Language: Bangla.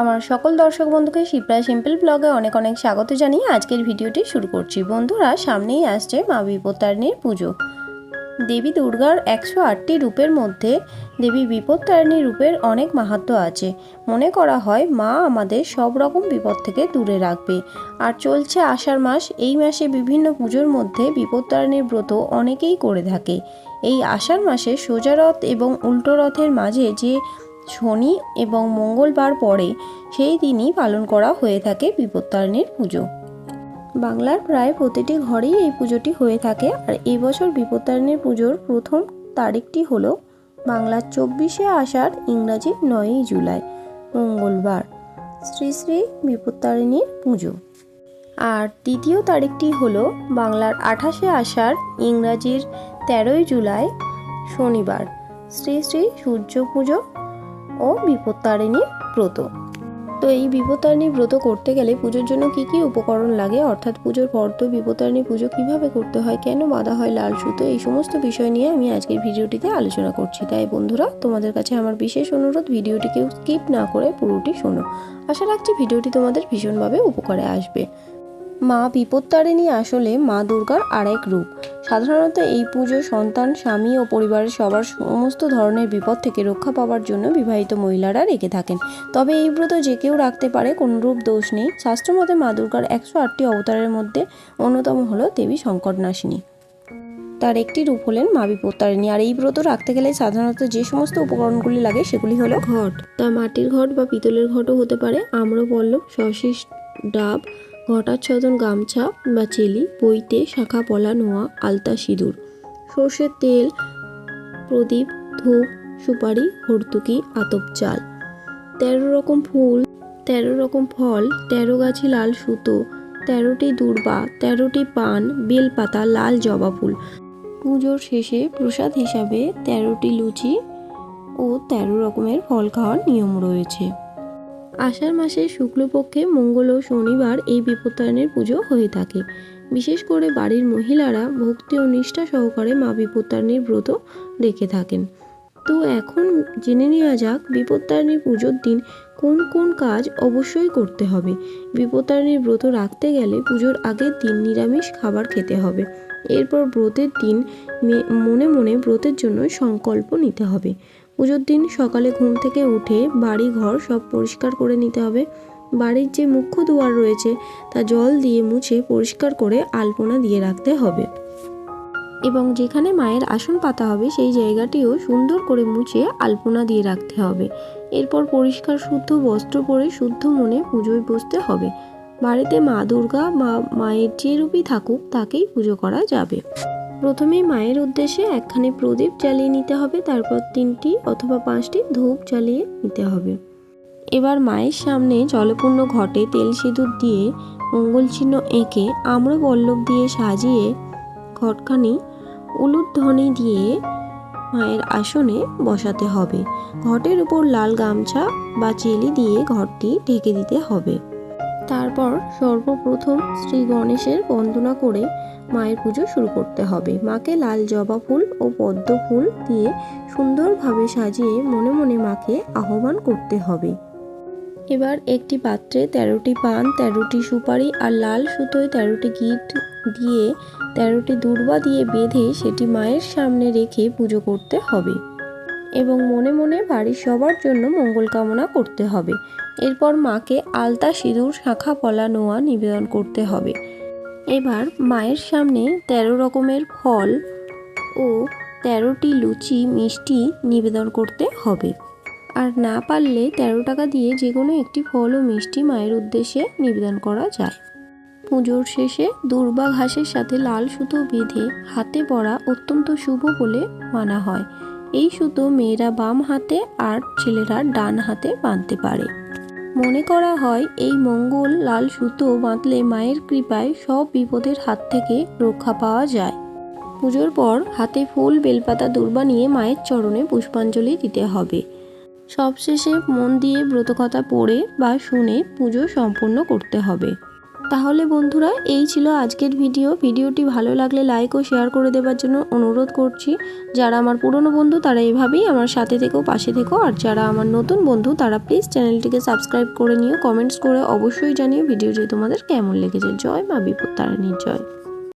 আমার সকল দর্শক বন্ধুকে শিপ্রায় সিম্পল ব্লগে অনেক অনেক স্বাগত জানিয়ে আজকের ভিডিওটি শুরু করছি। বন্ধুরা, সামনেই আসছে মা বিপত্তারিণীর পুজো। দেবী দুর্গার 108টি রূপের মধ্যে দেবী বিপত্তারিণী রূপের অনেক মাহাত্ম্য আছে। মনে করা হয় মা আমাদের সব রকম বিপদ থেকে দূরে রাখবে। আর চলছে আষাঢ় মাস, এই মাসে বিভিন্ন পুজোর মধ্যে বিপত্তারিণীর ব্রত অনেকেই করে থাকে। এই আষাঢ় মাসে সোজা রথ এবং উল্টো রথের মাঝে যে শনি এবং মঙ্গলবার পড়ে, সেই দিনই পালন করা হয়ে থাকে বিপত্তারিণীর পুজো। বাংলার প্রায় প্রতিটি ঘরেই এই পুজোটি হয়ে থাকে। আর এবছর বিপত্তারিণীর পুজোর প্রথম তারিখটি হলো বাংলার 24শে আষাঢ়, ইংরাজি 9ই জুলাই, মঙ্গলবার, শ্রী শ্রী বিপত্তারিণীর পুজো। আর দ্বিতীয় তারিখটি হলো বাংলার 28শে আষাঢ়, ইংরাজির 13ই জুলাই, শনিবার, শ্রী শ্রী সূর্য পুজো ও বিপত্তারিণীর ব্রত। তো এই বিপত্তারিণী ব্রত করতে গেলে পুজোর জন্য কি কি উপকরণ লাগে, অর্থাৎ পুজোর ফর্দ, বিপত্তারিণী পুজো কিভাবে করতে হয়, কেন বাঁধা হয় লাল সুতো, এই সমস্ত বিষয় নিয়ে আমি আজকের ভিডিওটিতে আলোচনা করছি। তাই বন্ধুরা, তোমাদের কাছে আমার বিশেষ অনুরোধ, ভিডিওটিকে স্কিপ না করে পুরোটি শোনো। আশা রাখছি ভিডিওটি তোমাদের ভীষণভাবে উপকারে আসবে। মা বিপত্তারিণী আসলে মা দুর্গার আরেক রূপ। সাধারণত এই পুজো সন্তান, স্বামী ও পরিবারের সবার সমস্ত ধরনের বিপদ থেকে রক্ষা পাওয়ার জন্য বিবাহিত মহিলারা রেখে থাকেন। তবে এই ব্রত যে কেউ রাখতে পারে, কোনরূপ দোষ নেই। শাস্ত্রমতে মা দুর্গার 108টি অবতারের মধ্যে অন্যতম হলো দেবী সংকটনাশিনী। তার একটি রূপ হলেন মা বিপত্তারিণী। আর এই ব্রত রাখতে গেলে সাধারণত যে সমস্ত উপকরণগুলি লাগে সেগুলি হলো ঘট, তা মাটির ঘট বা পিতলের ঘটও হতে পারে, আম্রপল্লব, সশীষ ডাব, ঘটাচ্ছদন গামছা বা চেলি, পৈতে, শাখা পলা, নোয়া, আলতা, সিঁদুর, সর্ষের তেল, প্রদীপ, ধূপ, সুপারি, হর্তুকি, আতপ চাল, 13 রকম ফুল, 13 রকম ফল, 13 গাছি লাল সুতো, 13টি দূর্বা, 13টি পান, বেলপাতা, লাল জবা ফুল। পুজোর শেষে প্রসাদ হিসাবে 13টি লুচি ও 13 রকমের ফল খাওয়ার নিয়ম রয়েছে। আষাঢ় মাসের শুক্লপক্ষে মঙ্গল ও শনিবার এই বিপত্তারিণীর পুজো হয়ে থাকে। বিশেষ করে বাড়ির মহিলারা ভক্তি ও নিষ্ঠা সহকারে মা বিপত্তারিণীর ব্রত রেখে থাকেন। তো এখন জেনে নেওয়া যাক বিপত্তারিণীর পুজোর দিন কোন কোন কাজ অবশ্যই করতে হবে। বিপত্তারিণীর ব্রত রাখতে গেলে পুজোর আগের দিন নিরামিষ খাবার খেতে হবে। এরপর ব্রতের দিন মনে মনে ব্রতের জন্য সংকল্প নিতে হবে। পুজোর দিন সকালে ঘুম থেকে উঠে বাড়ি ঘর সব পরিষ্কার করে নিতে হবে। বাড়ির যে মুখ্য দুয়ার রয়েছে তা জল দিয়ে মুছে পরিষ্কার করে আলপনা দিয়ে রাখতে হবে। এবং যেখানে মায়ের আসন পাতা হবে সেই জায়গাটিও সুন্দর করে মুছে আলপনা দিয়ে রাখতে হবে। এরপর পরিষ্কার শুদ্ধ বস্ত্র পরে শুদ্ধ মনে পুজোয় বসতে হবে। বাড়িতে মা দুর্গা বা মায়ের যে রূপই থাকুক তাকেই পুজো করা যাবে। প্রথমেই মায়ের উদ্দেশ্যে একখানি প্রদীপ জ্বালিয়ে নিতে হবে, তারপর 3টি অথবা 5টি ধূপ জ্বালিয়ে নিতে হবে। এবার মায়ের সামনে জলপূর্ণ ঘটে তেল সিঁদুর দিয়ে মঙ্গল চিহ্ন এঁকে আম্রপল্লব দিয়ে সাজিয়ে ঘটখানি উলুধ্বনি দিয়ে মায়ের আসনে বসাতে হবে। ঘটের উপর লাল গামছা বা চেলি দিয়ে ঘরটি ঢেকে দিতে হবে। তারপর সর্বপ্রথম শ্রী গণেশের বন্দনা করে মায়ের পুজো শুরু করতে হবে। মাকে লাল জবা ফুল ও পদ্ম ফুল দিয়ে সুন্দরভাবে সাজিয়ে মনে মনে মাকে আহ্বান করতে হবে। এবার একটি পাত্রে 13টি পান, 13টি সুপারি আর লাল সুতোয় 13টি গিট দিয়ে 13টি দূর্বা দিয়ে বেঁধে সেটি মায়ের সামনে রেখে পুজো করতে হবে এবং মনে মনে বাড়ির সবার জন্য মঙ্গল কামনা করতে হবে। এরপর মাকে আলতা, সিঁদুর, শাখা পলা, নোয়া নিবেদন করতে হবে। এবার মায়ের সামনে 13 রকমের ফল ও 13টি লুচি মিষ্টি নিবেদন করতে হবে। আর না পারলে 13 টাকা দিয়ে যে কোনো একটি ফল ও মিষ্টি মায়ের উদ্দেশ্যে নিবেদন করা যায়। পুজোর শেষে দূর্বা ঘাসের সাথে লাল সুতো বেঁধে হাতে পরা অত্যন্ত শুভ বলে মানা হয়। এই সুতো মেয়েরা বাম হাতে আর ছেলেরা ডান হাতে বাঁধতে পারে। মনে করা হয় এই মঙ্গল লাল সুতো বাঁধলে মায়ের কৃপায় সব বিপদের হাত থেকে রক্ষা পাওয়া যায়। পুজোর পর হাতে ফুল, বেলপাতা, দূর্বা নিয়ে মায়ের চরণে পুষ্পাঞ্জলি দিতে হবে। সবশেষে মন দিয়ে ব্রতকথা পড়ে বা শুনে পুজো সম্পূর্ণ করতে হবে। তাহলে বন্ধুরা এই ছিল আজকের ভিডিওটি ভালো লাগলে লাইক ও শেয়ার করে দেওয়ার জন্য অনুরোধ করছি। যারা আমার পুরনো বন্ধু তারা এভাবেই আমার সাথে থেকো, পাশে থেকো, আর যারা আমার নতুন বন্ধু তারা প্লিজ চ্যানেলটিকে সাবস্ক্রাইব করে নিও। কমেন্টস করে অবশ্যই জানিও ভিডিওটি তোমাদের কেমন লেগেছে। জয় মা বিপত্তারিণীর জয়।